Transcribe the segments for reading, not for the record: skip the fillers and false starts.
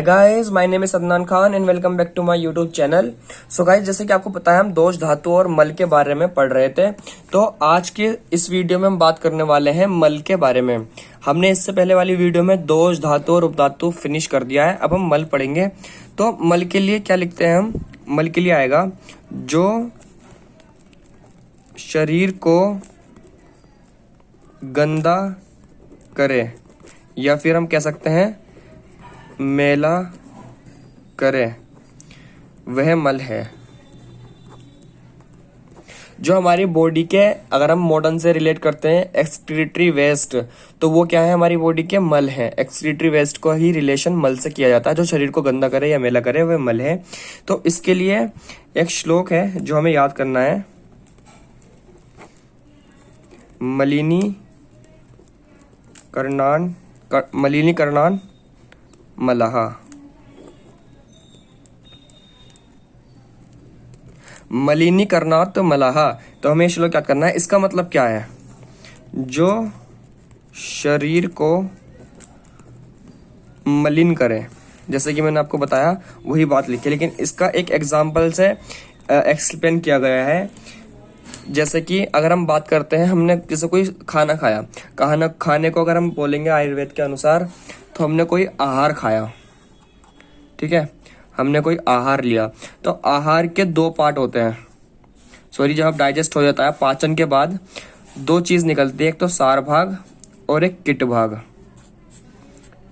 Hi guys, my name is Adnan Khan and welcome back to my YouTube channel. So guys, जैसे कि आपको पता है हम दोष धातु और मल के बारे में पढ़ रहे थे। तो आज के इस वीडियो में हम बात करने वाले हैं मल के बारे में। हमने इससे पहले वाली वीडियो में दोष धातु और उपधातु फिनिश कर दिया है। अब हम मल पढ़ेंगे। तो मल के लिए क्या लिखते हैं हम? मल के लिए आएगा जो शरीर को गंदा करे, या फिर हम कह सकते हैं मैला करे, वह मल है। जो हमारी बॉडी के, अगर हम मॉडर्न से रिलेट करते हैं, एक्सक्रीटरी वेस्ट, तो वो क्या है? हमारी बॉडी के मल है। एक्सक्रीटरी वेस्ट को ही रिलेशन मल से किया जाता है। जो शरीर को गंदा करे या मैला करे वह मल है। तो इसके लिए एक श्लोक है जो हमें याद करना है। मलिनीकरणान मलः। मलिनीकरणात् मलः। तो हमें श्लोक याद करना है। इसका मतलब क्या है? जो शरीर को मलिन करे, जैसे कि मैंने आपको बताया वही बात लिखी, लेकिन इसका एक एग्जाम्पल से एक्सप्लेन किया गया है। जैसे कि अगर हम बात करते हैं, हमने जैसे कोई खाना खाया, खाने को अगर हम बोलेंगे आयुर्वेद के अनुसार, तो हमने कोई आहार खाया, ठीक है, हमने कोई आहार लिया। तो आहार के दो पार्ट होते हैं। जब आप डाइजेस्ट हो जाता है, पाचन के बाद दो चीज निकलती है, एक तो सार भाग और एक किट भाग।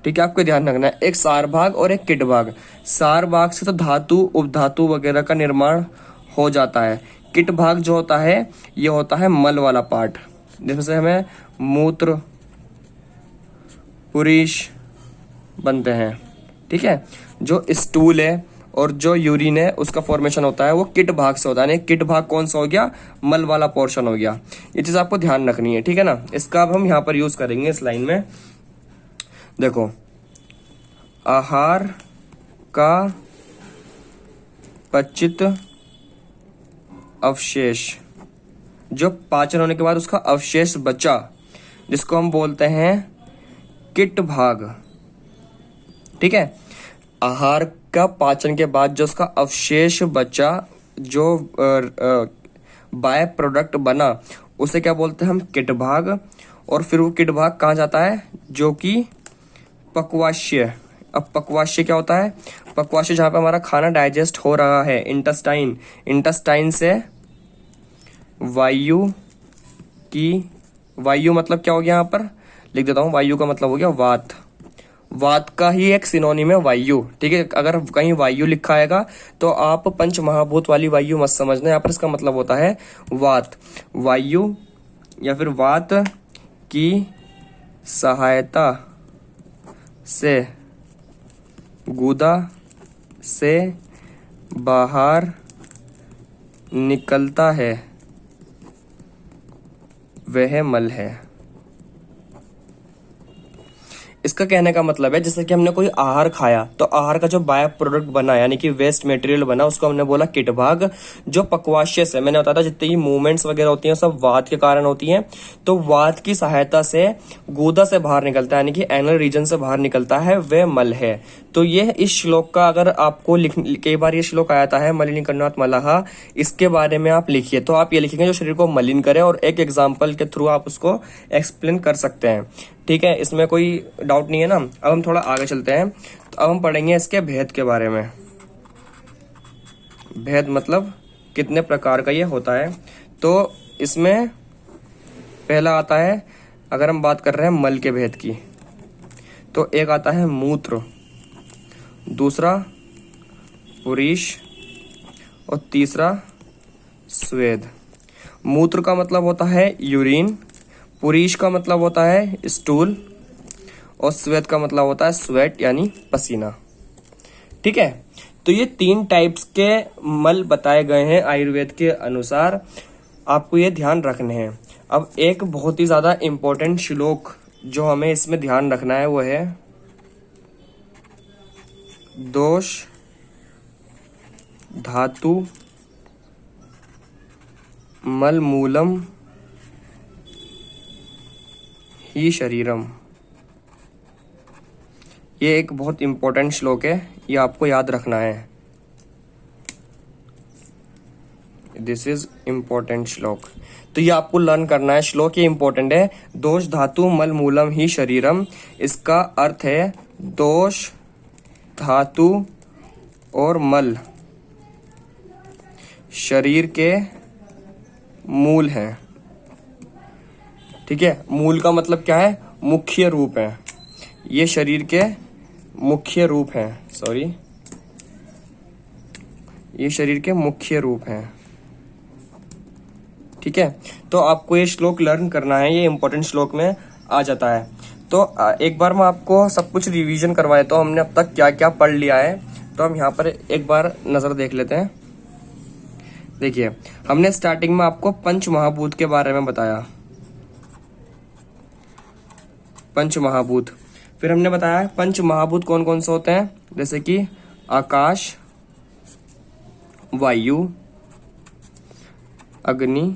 ठीक है, आपको ध्यान रखना है, एक सार भाग और एक किट भाग। सार भाग से तो धातु उपधातु वगैरह का निर्माण हो जाता है। किट भाग जो होता है, ये होता है मल वाला पार्ट, जिसमें से हमें मूत्र, पुरीश बनते हैं। ठीक है, जो स्टूल है और जो यूरिन है उसका फॉर्मेशन होता है वो किट भाग से होता है। किट भाग कौन सा हो गया? मल वाला पोर्शन हो गया। ये चीज आपको ध्यान रखनी है, ठीक है ना। इसका अब हम यहाँ पर यूज करेंगे इस लाइन में। देखो, आहार का पचित अवशेष, जो पाचन होने के बाद उसका अवशेष बचा, जिसको हम बोलते हैं किट भाग। ठीक है, आहार का पाचन के बाद जो उसका अवशेष बचा, जो बाय प्रोडक्ट बना, उसे क्या बोलते हैं हम? किट भाग। और फिर वो किट भाग कहाँ जाता है? जो कि पक्वाशय। अब पक्वाशय क्या होता है? पक्वाशय जहां पे हमारा खाना डाइजेस्ट हो रहा है, इंटेस्टाइन। इंटेस्टाइन से वायु मतलब क्या हो गया? यहाँ पर लिख देता हूं, वायु का मतलब हो गया वात। वात का ही एक सिनोनिम है वायु। ठीक है, अगर कहीं वायु लिखा आएगा तो आप पंच महाभूत वाली वायु मत समझना, यहाँ पर इसका मतलब होता है वात। वायु या फिर वात की सहायता से गुदा से बाहर निकलता है, वह मल है। इसका कहने का मतलब है, जैसे कि हमने कोई आहार खाया, तो आहार का जो बाय प्रोडक्ट बना, यानी कि वेस्ट मटेरियल बना, उसको हमने बोला किट भाग। जो पक्वाशय से, मैंने बताया था जितनी मूवमेंट्स वगैरह होती हैं सब वात के कारण होती हैं, तो वात की सहायता से गुदा से बाहर निकलता है, यानी कि एनल रीजन से बाहर निकलता है, वह मल है। तो ये इस श्लोक का, अगर आपको कई बार ये श्लोक आया है मलिनीकरणात् मलः, इसके बारे में आप लिखिए, तो आप ये लिखेंगे जो शरीर को मलिन करे, और एक एग्जाम्पल के थ्रू आप उसको एक्सप्लेन कर सकते हैं। ठीक है, इसमें कोई डाउट नहीं है ना। अब हम थोड़ा आगे चलते हैं। तो अब हम पढ़ेंगे इसके भेद के बारे में। भेद मतलब कितने प्रकार का ये होता है। तो इसमें पहला आता है, अगर हम बात कर रहे हैं मल के भेद की, तो एक आता है मूत्र, दूसरा पुरीश, और तीसरा स्वेद। मूत्र का मतलब होता है यूरिन, पुरीश का मतलब होता है स्टूल, और स्वेद का मतलब होता है स्वेट यानी पसीना। ठीक है, तो ये तीन टाइप्स के मल बताए गए हैं आयुर्वेद के अनुसार, आपको ये ध्यान रखने हैं। अब एक बहुत ही ज्यादा इंपॉर्टेंट श्लोक जो हमें इसमें ध्यान रखना है वो है दोष धातु मल मूलम ही शरीरम। ये एक बहुत इंपॉर्टेंट श्लोक है, ये आपको याद रखना है। दिस इज इंपॉर्टेंट श्लोक, तो ये आपको लर्न करना है। श्लोक ये इंपॉर्टेंट है। दोष धातु मल मूलम ही शरीरम, इसका अर्थ है दोष धातु और मल शरीर के मूल हैं। ठीक है, मूल का मतलब क्या है? मुख्य रूप है। ये शरीर के मुख्य रूप हैं। सॉरी, ये शरीर के मुख्य रूप हैं। ठीक है, तो आपको ये श्लोक लर्न करना है, ये इंपॉर्टेंट श्लोक में आ जाता है। तो एक बार मैं आपको सब कुछ रिवीजन करवाए, तो हमने अब तक क्या क्या पढ़ लिया है, तो हम यहाँ पर एक बार नजर देख लेते हैं। देखिए, हमने स्टार्टिंग में आपको पंच महाभूत के बारे में बताया, पंच महाभूत। फिर हमने बताया पंच महाभूत कौन कौन से होते हैं, जैसे कि आकाश, वायु, अग्नि,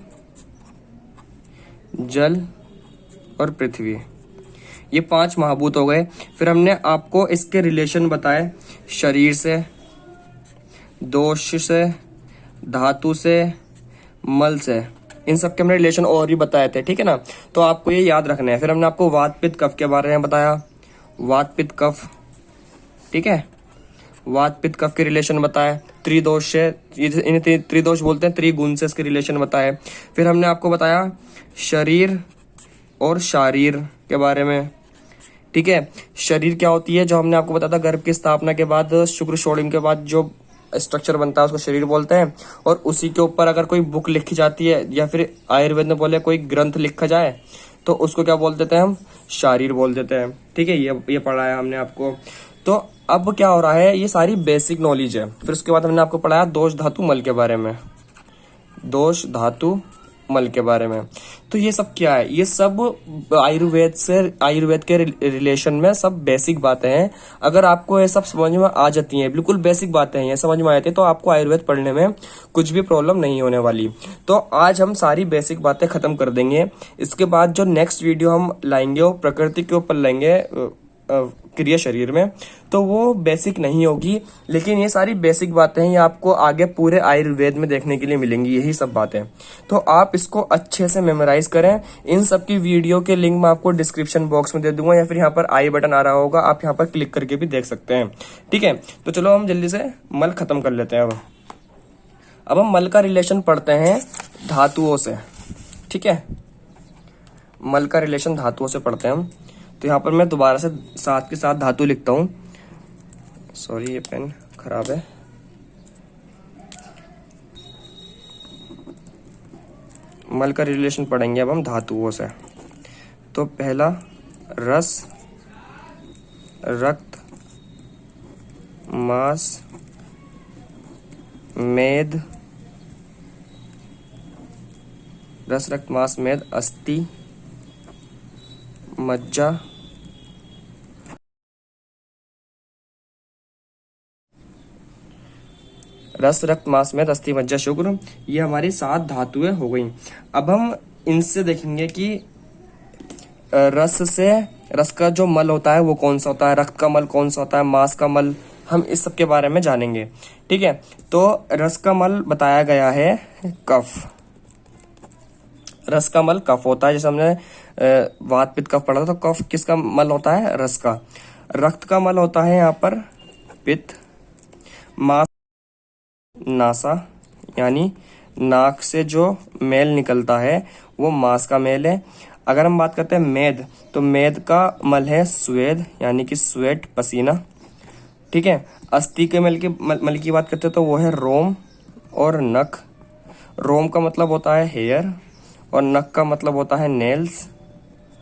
जल और पृथ्वी। ये 5 महाभूत हो गए। फिर हमने आपको इसके रिलेशन बताए, शरीर से, दोष से, धातु से, मल से, इन सब के हमने रिलेशन और भी बताए थे। ठीक है ना, तो आपको ये याद रखना है। फिर हमने आपको वात पित्त कफ के बारे में बताया, वात पित्त कफ। ठीक है, वात पित्त कफ के रिलेशन बताए। त्रिदोष से, इन्हें त्रिदोष बोलते हैं, त्रिगुण से इसके रिलेशन बताए। फिर हमने आपको बताया शरीर और शारीर के बारे में। ठीक है, शरीर क्या होती है, जो हमने आपको बताया था गर्भ की स्थापना के बाद, शुक्र षोडश के बाद जो स्ट्रक्चर बनता है उसको शरीर बोलते हैं। और उसी के ऊपर अगर कोई बुक लिखी जाती है, या फिर आयुर्वेद में बोले कोई ग्रंथ लिखा जाए, तो उसको क्या बोल देते हैं हम? शारीर बोल देते हैं। ठीक है, ये पढ़ा है हमने आपको। तो अब क्या हो रहा है, ये सारी बेसिक नॉलेज है। फिर उसके बाद हमने आपको पढ़ाया दोष धातु मल के बारे में, दोष धातु मल के बारे में। तो ये सब क्या है? ये सब आयुर्वेद के रिलेशन में सब बेसिक बातें हैं। अगर आपको ये सब समझ में आ जाती हैं, बिल्कुल बेसिक बातें हैं, ये समझ में आ जाती है, तो आपको आयुर्वेद पढ़ने में कुछ भी प्रॉब्लम नहीं होने वाली। तो आज हम सारी बेसिक बातें खत्म कर देंगे। इसके बाद जो नेक्स्ट वीडियो हम लाएंगे वो प्रकृति के ऊपर लाएंगे, क्रिया शरीर में, तो वो बेसिक नहीं होगी। लेकिन ये सारी बेसिक बातें हैं, ये आपको आगे पूरे आयुर्वेद में देखने के लिए मिलेंगी, यही सब बातें। तो आप इसको अच्छे से मेमोराइज करें। इन सब की वीडियो के लिंक मैं आपको डिस्क्रिप्शन बॉक्स में दे दूंगा, या फिर यहाँ पर आई बटन आ रहा होगा, आप यहाँ पर क्लिक करके भी देख सकते हैं। ठीक है, तो चलो हम जल्दी से मल खत्म कर लेते हैं। अब हम मल का रिलेशन पढ़ते हैं धातुओं से। ठीक है, मल का रिलेशन धातुओं से पढ़ते हैं हम। तो यहाँ पर मैं दोबारा से साथ के साथ धातु लिखता हूँ। सॉरी, ये पेन खराब है। मल का रिलेशन पढ़ेंगे अब हम धातुओं से। तो पहला रस, रक्त, मांस, मेद, रस, रक्त, मांस, मेद, अस्थि, मज्जा, रस, रक्त, मांस, मेद, अस्थि, मज्जा, शुक्र, ये हमारी 7 धातुएं हो गई। अब हम इनसे देखेंगे कि रस से, रस का जो मल होता है वो कौन सा होता है, रक्त का मल कौन सा होता है, मांस का मल, हम इस सब के बारे में जानेंगे। ठीक है, तो रस का मल बताया गया है कफ। रस का मल कफ होता है, जैसे हमने वात पित्त कफ पढ़ा था, तो कफ किसका मल होता है? रस का। रक्त का मल होता है यहाँ पर पित्त। मांस, नासा, यानी नाक से जो मेल निकलता है वो मांस का मेल है। अगर हम बात करते हैं मेद, तो मेद का मल है स्वेद, यानी कि स्वेट, पसीना। ठीक है, अस्थि के मल की बात करते हैं तो वो है रोम और नख। रोम का मतलब होता है हेयर और नख का मतलब होता है नेल्स।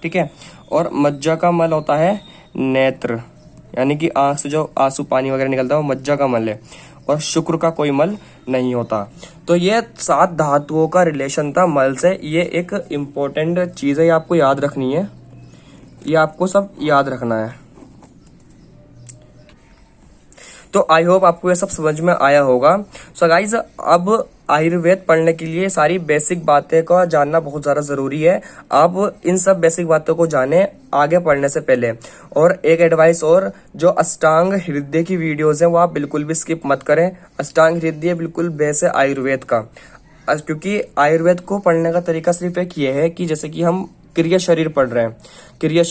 ठीक है, और मज्जा का मल होता है नेत्र, यानी कि आंख से जो आंसू पानी वगैरह निकलता है वो मज्जा का मल है। और शुक्र का कोई मल नहीं होता। तो ये 7 धातुओं का रिलेशन था मल से। ये एक इम्पोर्टेंट चीज है, ये आपको याद रखनी है, ये आपको सब याद रखना है। तो आई होप आपको ये सब समझ में आया होगा। सो गाइज, अब आयुर्वेद पढ़ने के लिए सारी बेसिक बातें का जानना बहुत ज्यादा जरूरी है। आप इन सब बेसिक बातों को जाने आगे पढ़ने से पहले। और एक एडवाइस और, जो अष्टांग हृदय की वीडियोस हैं वो आप बिल्कुल भी स्किप मत करें। अष्टांग हृदय बिल्कुल बेस है आयुर्वेद का, क्योंकि आयुर्वेद को पढ़ने का तरीका सिर्फ एक ये है कि जैसे कि हम क्रिया शरीर पढ़ रहे हैं, क्रिया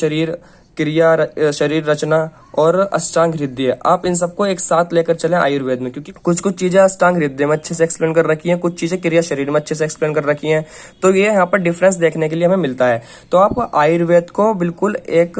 शरीर रचना और अष्टांग हृदय, आप इन सबको एक साथ लेकर चलें आयुर्वेद में, क्योंकि कुछ कुछ चीजें अष्टांग हृदय में अच्छे से एक्सप्लेन कर रखी हैं, कुछ चीजें क्रिया शरीर में अच्छे से एक्सप्लेन कर रखी हैं। तो ये यहाँ पर डिफरेंस देखने के लिए हमें मिलता है। तो आप आयुर्वेद को बिल्कुल एक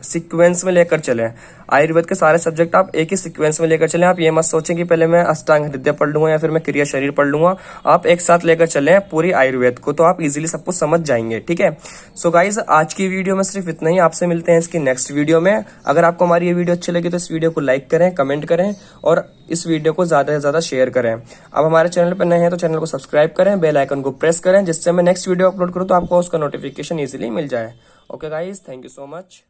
सीक्वेंस में लेकर चलें। आयुर्वेद के सारे सब्जेक्ट आप एक ही सीक्वेंस में लेकर चलें। आप ये मत सोचें कि पहले मैं अष्टांग हृदय पढ़ लूंगा या फिर मैं क्रिया शरीर पढ़ लूंगा। आप एक साथ लेकर चलें पूरी आयुर्वेद को, तो आप इजीली सब कुछ समझ जाएंगे। ठीक है। सो गाइज, आज की वीडियो में सिर्फ इतना ही। आपसे मिलते हैं इसकी नेक्स्ट वीडियो में। अगर आपको हमारी ये वीडियो अच्छी लगी तो इस वीडियो को लाइक करें, कमेंट करें और इस वीडियो को ज्यादा से ज्यादा शेयर करें। अब हमारे चैनल पर नए हैं तो चैनल को सब्सक्राइब करें, बेल आइकन को प्रेस करें, जिससे मैं नेक्स्ट वीडियो अपलोड करूँ तो आपको उसका नोटिफिकेशन इजीली मिल जाए। Okay guys, thank you so much.